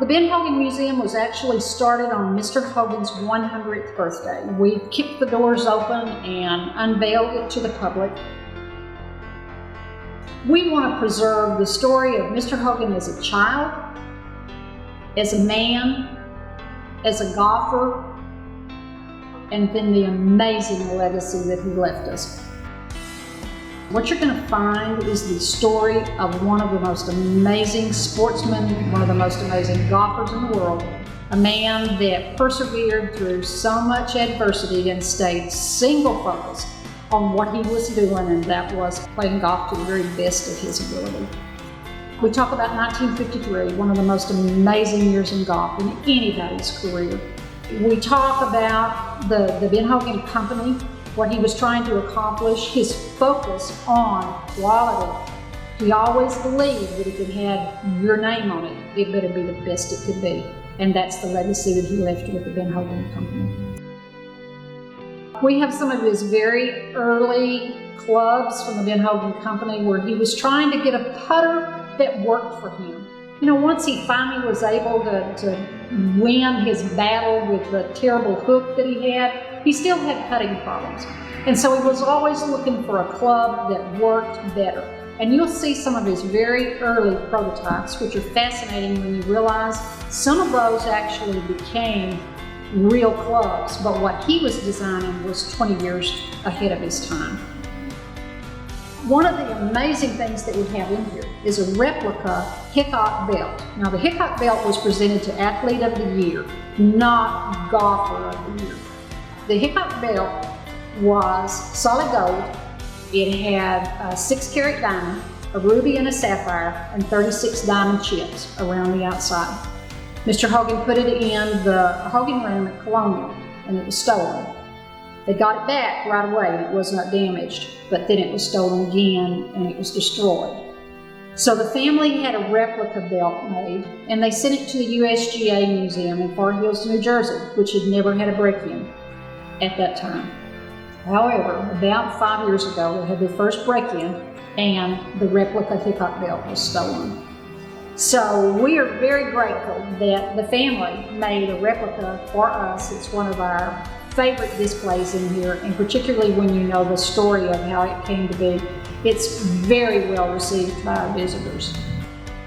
The Ben Hogan Museum was actually started on Mr. Hogan's 100th birthday. We kicked the doors open and unveiled it to the public. We want to preserve the story of Mr. Hogan as a child, as a man, as a golfer, and then the amazing legacy that he left us. What you're going to find is the story of one of the most amazing sportsmen, one of the most amazing golfers in the world, a man that persevered through so much adversity and stayed single focused on what he was doing, and that was playing golf to the very best of his ability. We talk about 1953, one of the most amazing years in golf in anybody's career. We talk about the Ben Hogan Company, what he was trying to accomplish, his focus on quality. He always believed that if it had your name on it, it better be the best it could be. And that's the legacy that he left with the Ben Hogan Company. We have some of his very early clubs from the Ben Hogan Company where he was trying to get a putter that worked for him. You know, once he finally was able to win his battle with the terrible hook that he had, he still had putting problems. And so he was always looking for a club that worked better. And you'll see some of his very early prototypes, which are fascinating when you realize some of those actually became real clubs, but what he was designing was 20 years ahead of his time. One of the amazing things that we have in here is a replica Hickok belt. Now, the Hickok belt was presented to Athlete of the Year, not Golfer of the Year. The Hickok belt was solid gold. It had a 6-carat diamond, a ruby and a sapphire, and 36 diamond chips around the outside. Mr. Hogan put it in the Hogan room at Colonial, and it was stolen. They got it back right away, and it was not damaged, but then it was stolen again, and it was destroyed. So the family had a replica belt made, and they sent it to the USGA Museum in Far Hills, New Jersey, which had never had a break-in at that time. However, about 5 years ago, they had their first break-in, and the replica Hickok belt was stolen. So we are very grateful that the family made a replica for us. It's one of our favorite displays in here, and particularly when you know the story of how it came to be. It's very well received by our visitors.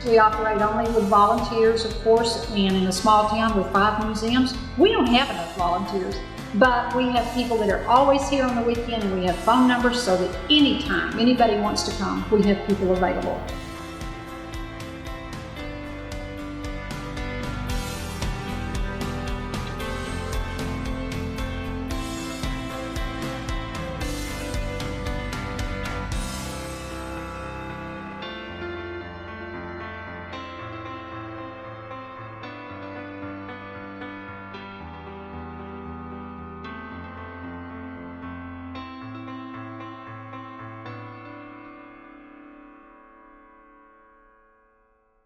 We operate only with volunteers, of course, and in a small town with 5 museums, we don't have enough volunteers. But we have people that are always here on the weekend, and we have phone numbers so that anytime anybody wants to come, we have people available.